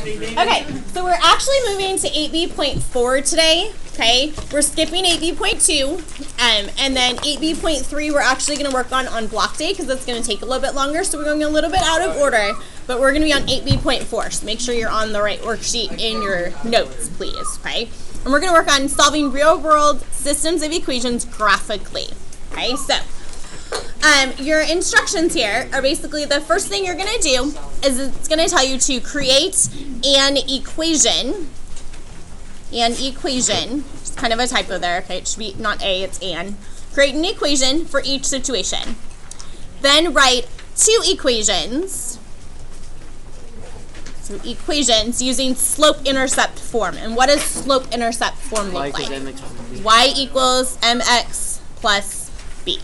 Okay, so we're actually moving to 8B.4 today, okay? We're skipping 8B.2, and then 8B.3 we're actually going to work on block day because it's going to take a little bit longer, so we're going a little bit out of order, but we're going to be on 8B.4, so make sure you're on the right worksheet in your notes, please, okay? And we're going to work on solving real-world systems of equations graphically, okay? So, your instructions here are basically the first thing you're going to do is it's going to tell you to create an equation. It's kind of a typo there, okay? It should be not a, it's an. Create an equation for each situation. Then write two equations. So equations using slope-intercept form. And what does slope-intercept form look like? Y equals mx plus b.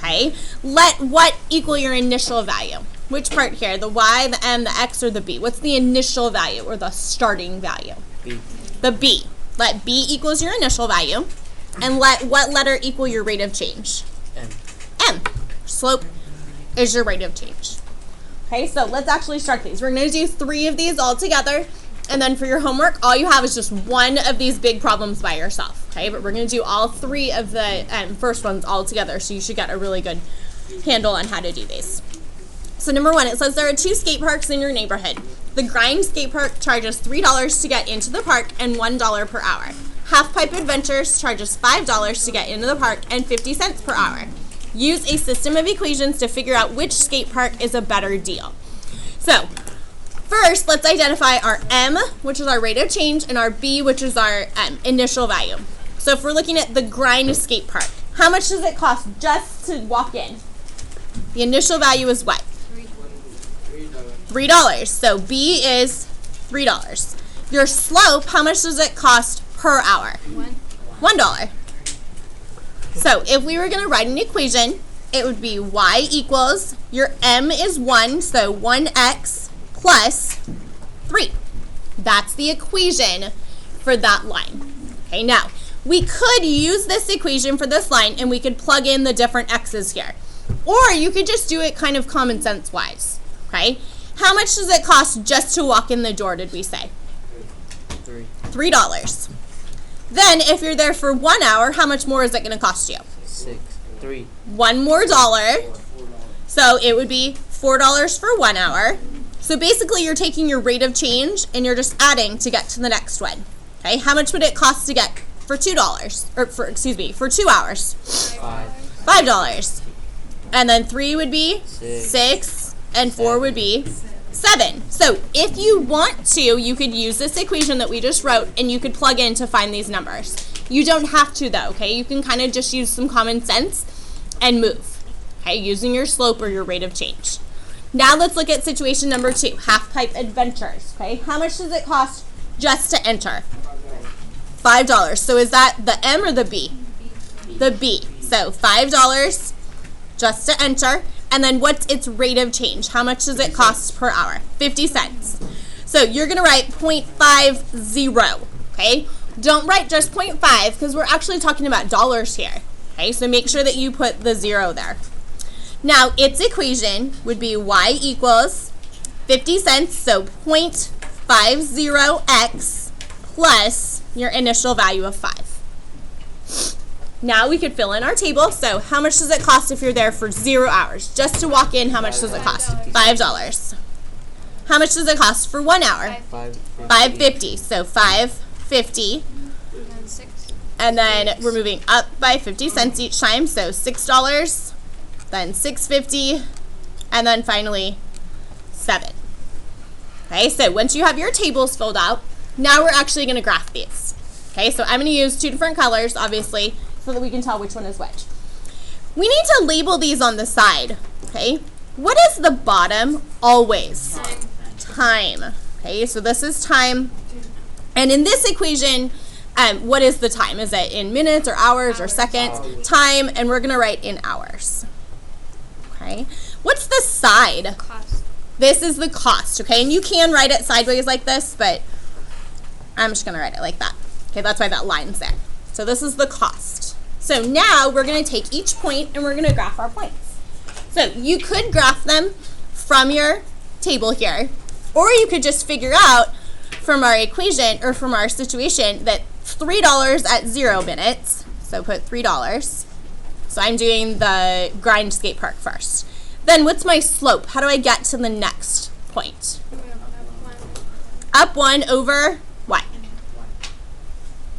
Okay, let what equal your initial value? Which part here? The y, the m, the x, or the b? What's the initial value or the starting value? B. The b. Let b equals your initial value. And let what letter equal your rate of change? M. M. Slope is your rate of change. Okay, so let's actually start these. We're going to do 3 of these all together. And then for your homework, all you have is just one of these big problems by yourself, okay? But we're going to do all 3 of the first ones all together, so you should get a really good handle on how to do these. So number 1, it says there are 2 skate parks in your neighborhood. The Grind skate park charges $3 to get into the park and $1 per hour. Half Pipe Adventures charges $5 to get into the park and 50 cents per hour. Use a system of equations to figure out which skate park is a better deal. So, first, let's identify our M, which is our rate of change, and our B, which is our initial value. So if we're looking at the Grind skate park, how much does it cost just to walk in? The initial value is what? $3. So B is $3. Your slope, how much does it cost per hour? $1. So if we were going to write an equation, it would be y equals, your M is 1, so 1x plus 3. That's the equation for that line. Okay, now, we could use this equation for this line and we could plug in the different x's here. Or you could just do it kind of common sense wise. Okay? How much does it cost just to walk in the door, did we say? $3. Then, if you're there for 1 hour, how much more is it going to cost you? 3. $1 more. So it would be $4 for 1 hour. So basically, you're taking your rate of change and you're just adding to get to the next one. Okay, how much would it cost to get for $2? Or for 2 hours? $5. And then 3 would be 6, and 4 would be 7. So if you want to, you could use this equation that we just wrote and you could plug in to find these numbers. You don't have to though, okay? You can kind of just use some common sense and move, okay, using your slope or your rate of change. Now let's look at situation number 2, Half Pipe Adventures, okay? How much does it cost just to enter? $5. So is that the M or the B? The B. So $5 just to enter. And then what's its rate of change? How much does it cost per hour? 50 cents. So you're going to write 0.50, okay? Don't write just 0.5 because we're actually talking about dollars here, okay? So make sure that you put the 0 there. Now, its equation would be y equals 50 cents, so 0.50x plus your initial value of 5. Now we could fill in our table. So how much does it cost if you're there for 0 hours? Just to walk in, how much does it cost? $5. How much does it cost for 1 hour? $5.50. So $5.50. And then we're moving up by 50 cents each time. So $6, then $6.50, and then finally 7. Okay, so once you have your tables filled out, now we're actually going to graph these. Okay, so I'm going to use 2 different colors, obviously, so that we can tell which one is which. We need to label these on the side, okay? What is the bottom always? Time. Okay, so this is time. And in this equation, what is the time? Is it in minutes or hours or seconds? Time, and we're going to write in hours. Okay, what's the side? Cost. This is the cost, okay? And you can write it sideways like this, but I'm just going to write it like that. Okay, that's why that line's there. So this is the cost. So now we're going to take each point and we're going to graph our points. So you could graph them from your table here, Or you could just figure out from our equation or from our situation that $3 at 0 minutes, so put $3. So I'm doing the grind skate park first. Then what's my slope? How do I get to the next point? Up 1 over what?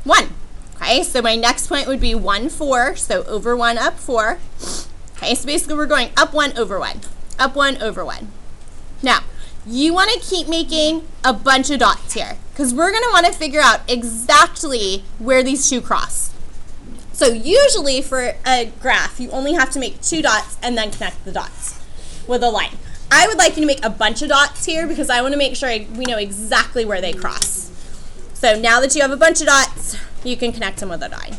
1. Okay, so my next point would be 1, 4, so over 1, up 4. Okay, so basically we're going up 1 over 1, up 1 over 1. Now, you want to keep making a bunch of dots here because we're going to want to figure out exactly where these two cross. So usually for a graph, you only have to make 2 dots and then connect the dots with a line. I would like you to make a bunch of dots here because I want to make sure we know exactly where they cross. So now that you have a bunch of dots, you can connect them with a line.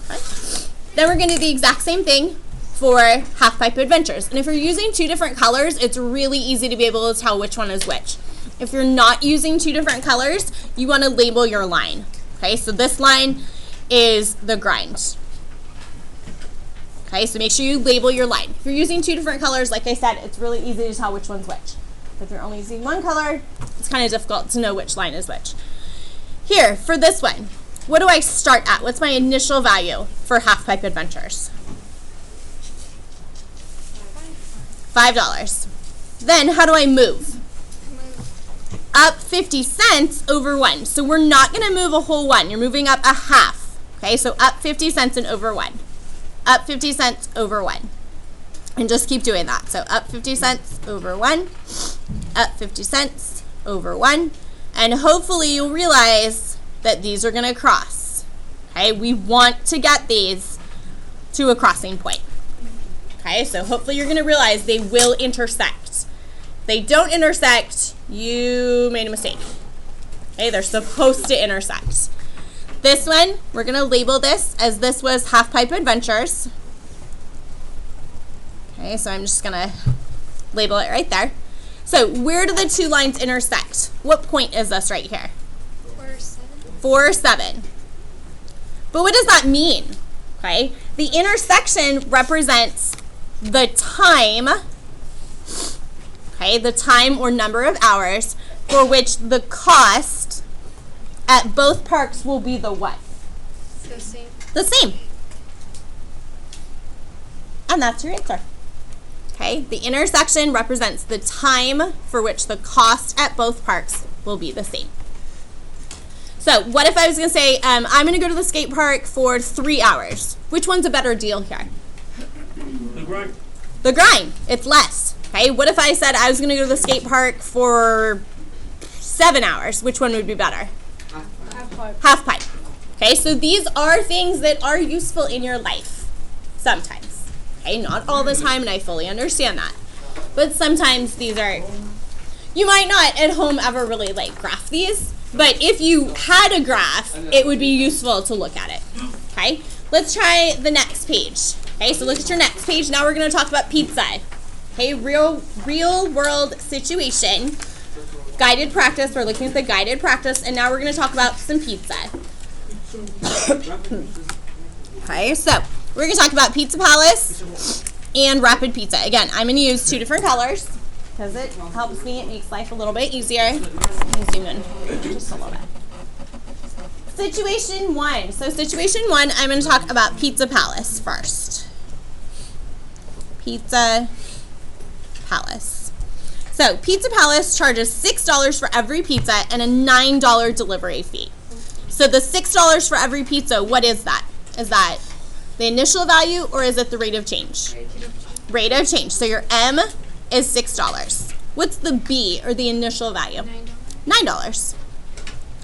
Okay. Then we're going to do the exact same thing for half pipe adventures. And if you're using 2 different colors, it's really easy to be able to tell which one is which. If you're not using 2 different colors, you want to label your line. Okay, so this line is the grind. Okay, so make sure you label your line. If you're using 2 different colors, like I said, it's really easy to tell which one's which. If you're only using 1 color, it's kind of difficult to know which line is which. Here, for this one, what do I start at? What's my initial value for half pipe adventures? $5. Then how do I move? Up 50 cents over 1. So we're not going to move a whole 1. You're moving up a half. Okay, so up 50 cents and over 1. Up 50 cents over 1. And just keep doing that. So up 50 cents over 1. Up 50 cents over 1. And hopefully you'll realize that these are going to cross. Okay, we want to get these to a crossing point. Okay, so hopefully you're going to realize they will intersect. If they don't intersect, you made a mistake. Okay, they're supposed to intersect. This one, we're going to label this as this was Half Pipe Adventures. Okay, so I'm just going to label it right there. So where do the 2 lines intersect? What point is this right here? 4, 7. But what does that mean? Okay, the intersection represents the time, okay, the time or number of hours for which the cost at both parks will be the what? The same. The same. And that's your answer. Okay, the intersection represents the time for which the cost at both parks will be the same. So what if I was going to say, I'm going to go to the skate park for 3 hours? Which one's a better deal here? The grind. The grind. It's less. Okay, what if I said I was going to go to the skate park for 7 hours? Which one would be better? Half pipe. Half pipe. Okay, so these are things that are useful in your life sometimes. Okay, not all the time, and I fully understand that. But sometimes these are, you might not at home ever really like graph these, but if you had a graph, it would be useful to look at it. Okay, let's try the next page. Okay, so look at your next page. Now we're going to talk about pizza. Okay, real world situation. Guided practice. We're looking at the guided practice, and now we're going to talk about some pizza. Okay, so we're going to talk about Pizza Palace and Rapid Pizza. Again, I'm going to use 2 different colors because it helps me. It makes life a little bit easier. Let me zoom in just a little bit. Situation 1. So situation 1, I'm going to talk about Pizza Palace first. Pizza Palace. So Pizza Palace charges $6 for every pizza and a $9 delivery fee. So the $6 for every pizza, what is that? Is that the initial value or is it the rate of change? Rate of change. So your M is $6. What's the B or the initial value? $9.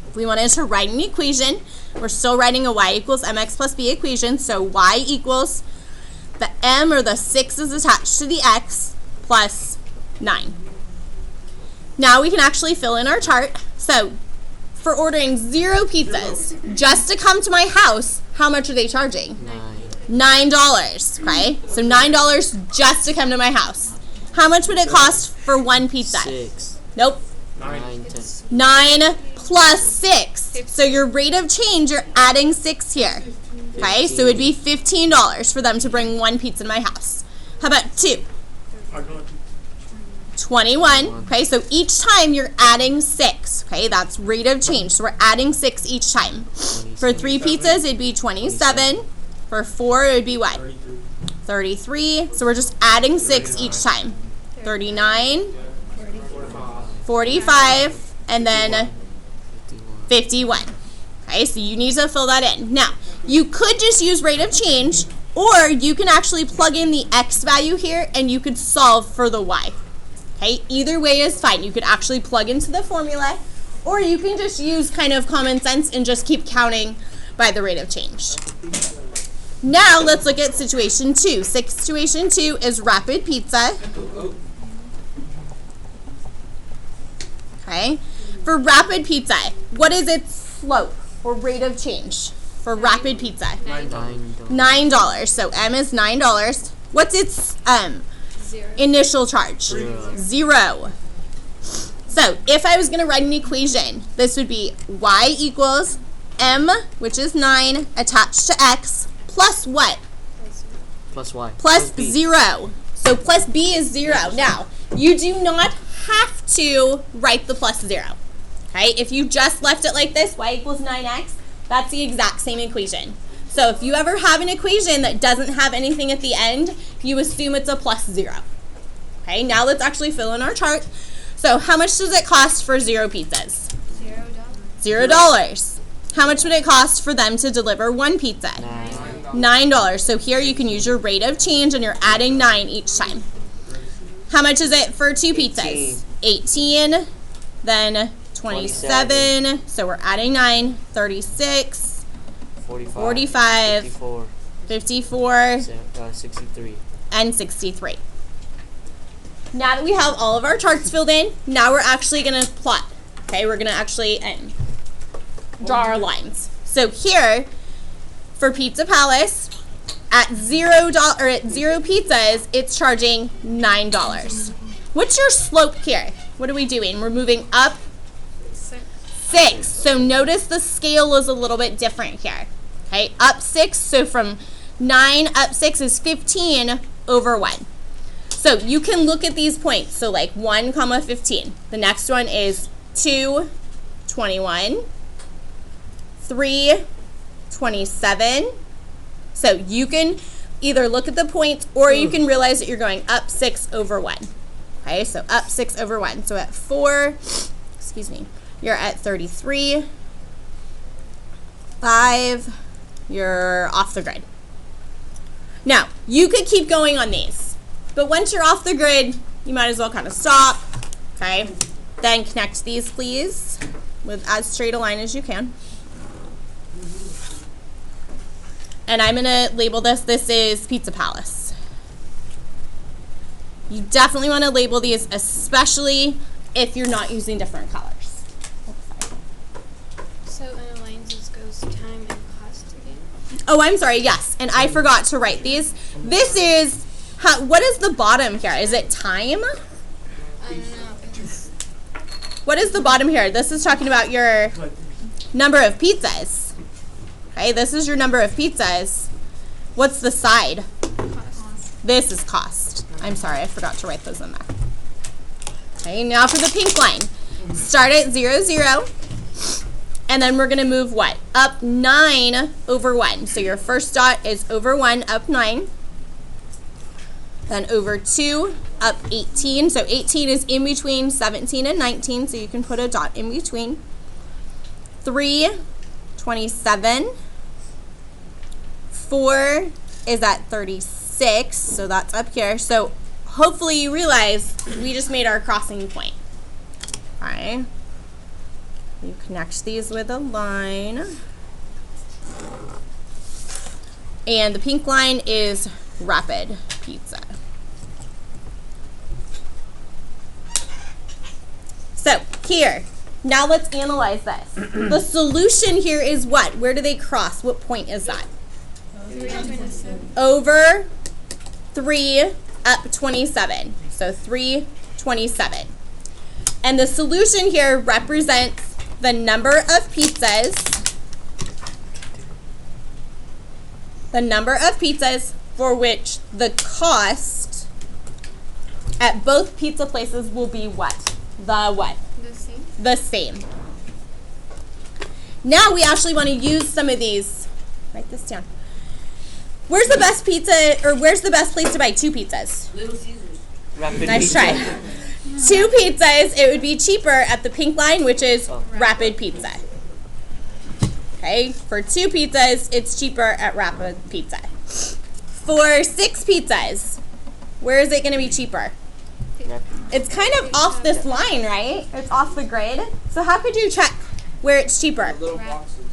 If we wanted to write an equation, we're still writing a y equals mx plus b equation. So y equals the m or the 6 is attached to the x plus 9. Now we can actually fill in our chart. So for ordering 0 pizzas just to come to my house, how much are they charging? $9. Okay, so $9 just to come to my house. How much would it cost for 1 pizza? 6. Nope. 9, 10. 9 plus 6. So your rate of change, you're adding 6 here. Okay, so it'd be $15 for them to bring 1 pizza to my house. How about 2? 21. Okay, so each time you're adding 6. Okay, that's rate of change. So we're adding 6 each time. For 3 pizzas, it'd be 27. For 4, it would be what? 33. So we're just adding 6 each time. 39, 45, and then 51. Okay, so you need to fill that in. Now, you could just use rate of change, or you can actually plug in the X value here and you could solve for the Y. Okay, either way is fine. You could actually plug into the formula, or you can just use kind of common sense and just keep counting by the rate of change. Now, let's look at situation 2. Situation 2 is rapid pizza. Okay, for rapid pizza, what is its slope or rate of change for rapid pizza? $9. So M is $9. What's its Zero. initial charge? Zero. So if I was going to write an equation, this would be y equals M, which is 9, attached to X, plus what? Plus Y. Plus B. 0. So plus B is 0. Now, you do not have to write the plus 0. Okay, if you just left it like this, y equals 9x, that's the exact same equation. So if you ever have an equation that doesn't have anything at the end, you assume it's a plus 0. Okay, now let's actually fill in our chart. So how much does it cost for 0 pizzas? $0. How much would it cost for them to deliver 1 pizza? $9. So here you can use your rate of change and you're adding 9 each time. How much is it for 2 pizzas? 18, then 27. So we're adding 9, 36, 45, 54, 63. and 63. Now that we have all of our charts filled in, now we're actually going to plot. Okay, we're going to actually draw our lines. So here, for Pizza Palace, at $0 or at 0 pizzas, it's charging $9. What's your slope here? What are we doing? We're moving up 6. So notice the scale is a little bit different here. Okay, up 6. So from 9 up 6 is 15 over 1. So you can look at these points. So like 1 comma 15. The next one is 2, 21, 3, 27. So you can either look at the points or you can realize that you're going up 6 over 1. Okay, so up 6 over 1. So at 4, excuse me, you're at 33. 5, you're off the grid. Now, you could keep going on these, but once you're off the grid, you might as well kind of stop. Okay, then connect these, please, with as straight a line as you can. And I'm going to label this is Pizza Palace. You definitely want to label these, especially if you're not using different colors. So in the lines, this goes time and cost again? Oh, I'm sorry, yes. And I forgot to write these. This is, what is the bottom here? Is it time? I don't know. It's What is the bottom here? This is talking about your number of pizzas. Okay, this is your number of pizzas. What's the side? cost. This is cost. I'm sorry, I forgot to write those in there. Okay, now for the pink line. Start at 0, 0. And then we're going to move what? Up 9 over 1. So your first dot is over 1, up 9. Then over 2, up 18. So 18 is in between 17 and 19, so you can put a dot in between. 3, 27. 4 is at 36, so that's up here. So hopefully you realize we just made our crossing point. All right. You connect these with a line. And the pink line is rapid pizza. So here, now let's analyze this. The solution here is what? Where do they cross? What point is that? 327. Over 3 up 27. So 327. And the solution here represents the number of pizzas. The number of pizzas for which the cost at both pizza places will be what? The what? The same. The same. Now we actually want to use some of these. Write this down. Where's the best pizza, or where's the best place to buy 2 pizzas? Little Caesars. Rapid Nice pizza. try. 2 pizzas, it would be cheaper at the pink line, which is Rapid Pizza. Okay, for 2 pizzas, it's cheaper at Rapid Pizza. For 6 pizzas, where is it going to be cheaper? Rapid. It's kind of off this line, right? It's off the grid. So how could you check where it's cheaper? Little boxes.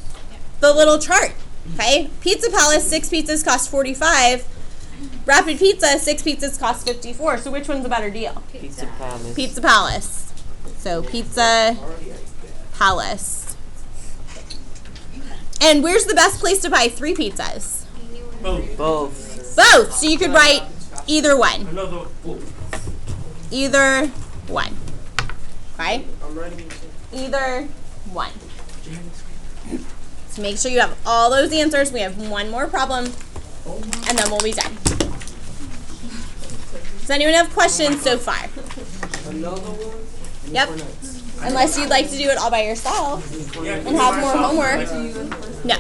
The little chart. Okay, Pizza Palace, 6 pizzas cost $45. Rapid Pizza, 6 pizzas cost $54. So which one's a better deal? Pizza Palace. Pizza Palace. So Pizza Palace. And where's the best place to buy 3 pizzas? Both. Both. Both. So you could write either one. Another. Either one. Okay? I'm writing. Either one. So make sure you have all those answers. We have one more problem, and then we'll be done. Does anyone have questions so far? Another one. Yep. Unless you'd like to do it all by yourself and have more homework. No.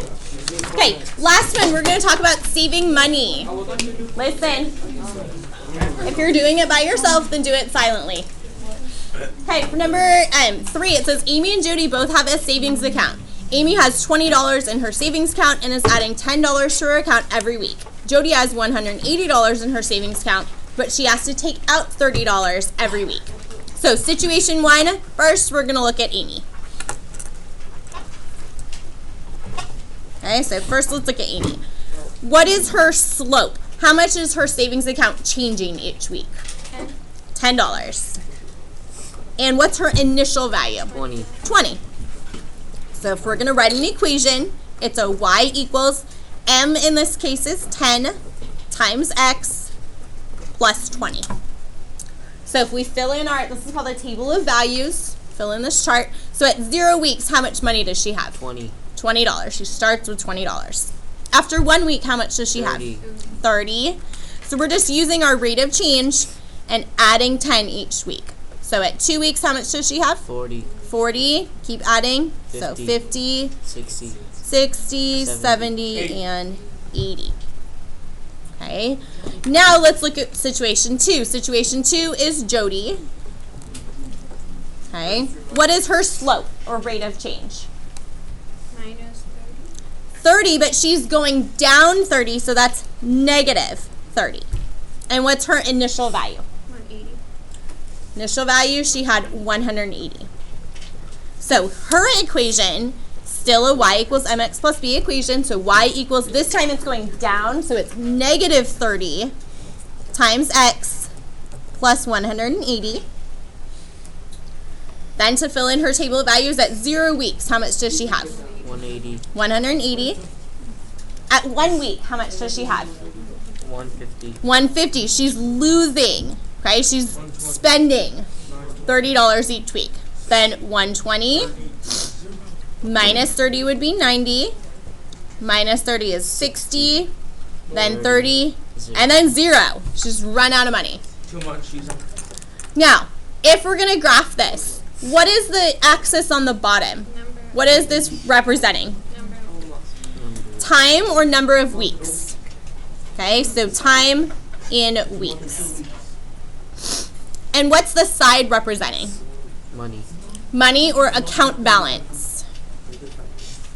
Okay, last one. We're going to talk about saving money. Listen. If you're doing it by yourself, then do it silently. Okay, for number 3, it says Amy and Jody both have a savings account. Amy has $20 in her savings account and is adding $10 to her account every week. Jody has $180 in her savings account, but she has to take out $30 every week. So situation 1, first we're going to look at Amy. Okay, so first let's look at Amy. What is her slope? How much is her savings account changing each week? $10. And what's her initial value? 20. 20. So if we're going to write an equation, it's a y equals m in this case is 10 times x plus 20. So if we fill in our, this is called a table of values, fill in this chart. So at 0 weeks, how much money does she have? 20. $20. She starts with $20. After 1 week, how much does she 30. have? 30. So we're just using our rate of change and adding 10 each week. So at 2 weeks, how much does she have? 40. 40. Keep adding. So 50. 50, 60. 60, 70, 80. and 80. Okay. Now let's look at situation 2. Situation 2 is Jody. Okay. What is her slope or rate of change? Minus 30, but she's going down 30, so that's negative 30. And what's her initial value? 180. Initial value, she had 180. So her equation, still a y equals mx plus b equation. So y equals, this time it's going down, so it's negative 30 times x plus 180. Then to fill in her table of values at 0 weeks, how much does she have? 180. 180. At 1 week, how much does she have? 150. 150. She's losing, okay? She's spending $30 each week. Then 120 minus 30 would be 90. Minus 30 is 60. Then 30. And then 0. She's run out of money. Too much. She's Now, if we're going to graph this, what is the axis on the bottom? Number. What is this representing? Number. Time or number of weeks? Okay, so time in weeks. And what's the side representing? Money. Money or account balance?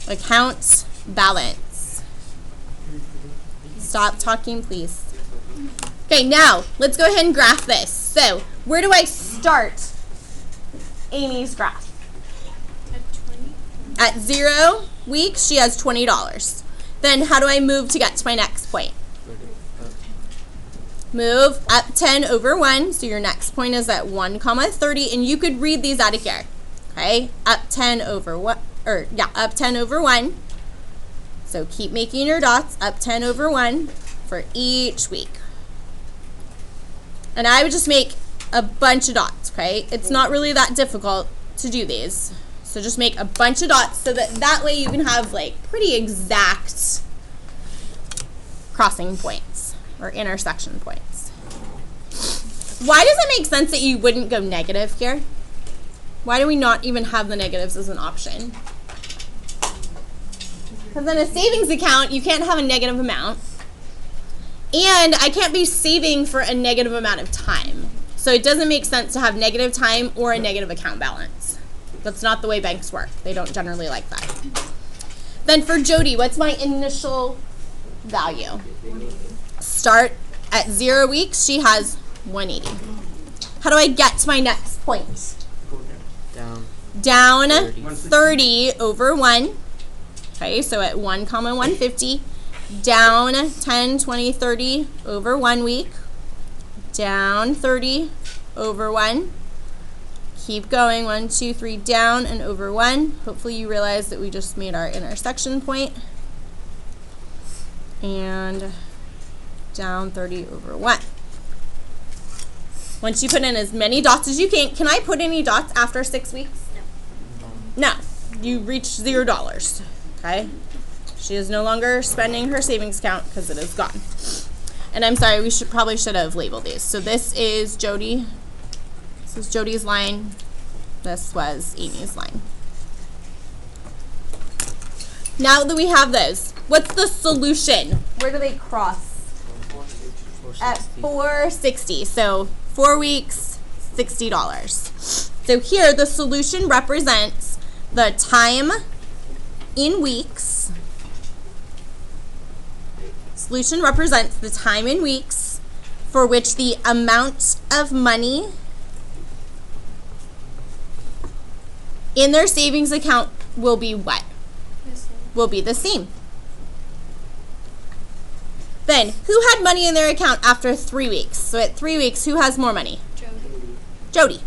Account balance. Stop talking, please. Okay, now let's go ahead and graph this. So, where do I start Amy's graph? At 20. At 0 weeks, she has $20. Then how do I move to get to my next point? Move up 10 over 1. So your next point is at 1 comma 30. And you could read these out of here. Okay? Up 10 over 1. Up 10 over 1. So keep making your dots. Up 10 over 1 for each week. And I would just make a bunch of dots. Okay? It's not really that difficult to do these. So just make a bunch of dots so that way you can have like pretty exact crossing points or intersection points. Why does it make sense that you wouldn't go negative here? Why do we not even have the negatives as an option? Because in a savings account, you can't have a negative amount. And I can't be saving for a negative amount of time. So it doesn't make sense to have negative time or a negative account balance. That's not the way banks work. They don't generally like that. Then for Jody, what's my initial value? Start at 0 weeks, she has 180. How do I get to my next point? Down. Down 30. 30 over 1. Okay, so at 1 comma 150. Down 10, 20, 30 over 1 week. Down 30 over 1. Keep going, 1, 2, 3, down and over 1. Hopefully you realize that we just made our intersection point. And down 30 over 1. Once you put in as many dots as you can I put any dots after 6 weeks? No. You reach $0. Okay? She is no longer spending her savings account because it is gone. And I'm sorry, we probably should have labeled these. So this is Jody. This is Jody's line. This was Amy's line. Now that we have those, what's the solution? Where do they cross? At 460. So 4 weeks, $60. So here the solution represents the time in weeks. Solution represents the time in weeks for which the amount of money in their savings account will be what? Will be the same. Then, who had money in their account after 3 weeks? So at 3 weeks, who has more money? Jody.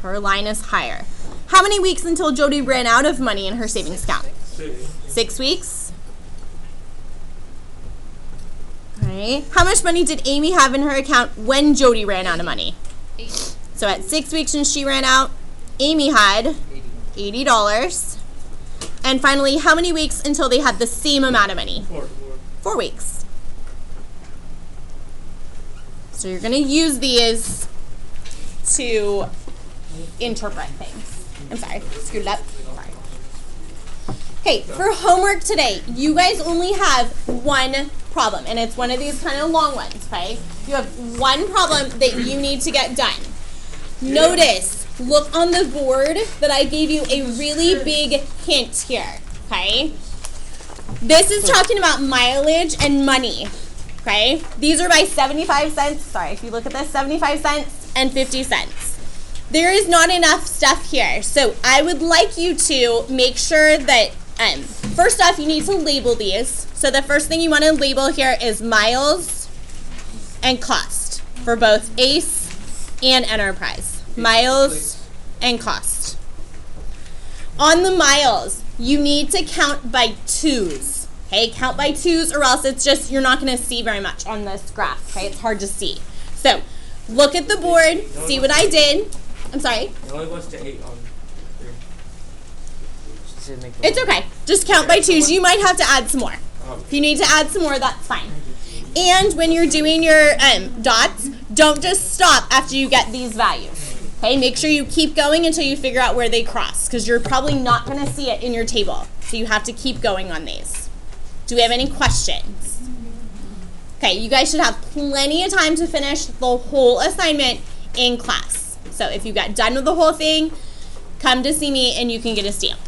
Her line is higher. How many weeks until Jody ran out of money in her savings account? 6 weeks. All right. How much money did Amy have in her account when Jody ran out of money? 8. So at 6 weeks when she ran out, Amy had $80. And finally, how many weeks until they had the same amount of money? 4 weeks. So you're going to use these to interpret things. I'm sorry, screwed it up. Sorry. Okay, for homework today, you guys only have one problem, and it's one of these kind of long ones, okay? You have one problem that you need to get done. Notice, look on the board that I gave you a really big hint here, okay? This is talking about mileage and money, okay? These are by 75 cents. Sorry, if you look at this, 75 cents and 50 cents. There is not enough stuff here, so I would like you to make sure that, first off, you need to label these. So the first thing you want to label here is miles and cost for both ACE and Enterprise. Miles and cost. On the miles, you need to count by twos. Okay, count by twos or else it's just, you're not going to see very much on this graph. Okay, it's hard to see. So look at the board, see what I did. I'm sorry. It only goes to 8 on here. She said make It's okay. Just count by twos. You might have to add some more. If you need to add some more, that's fine. And when you're doing your dots, don't just stop after you get these values. Okay, make sure you keep going until you figure out where they cross, because you're probably not going to see it in your table. So you have to keep going on these. Do we have any questions? Okay, you guys should have plenty of time to finish the whole assignment in class. So if you got done with the whole thing, come to see me and you can get a stamp.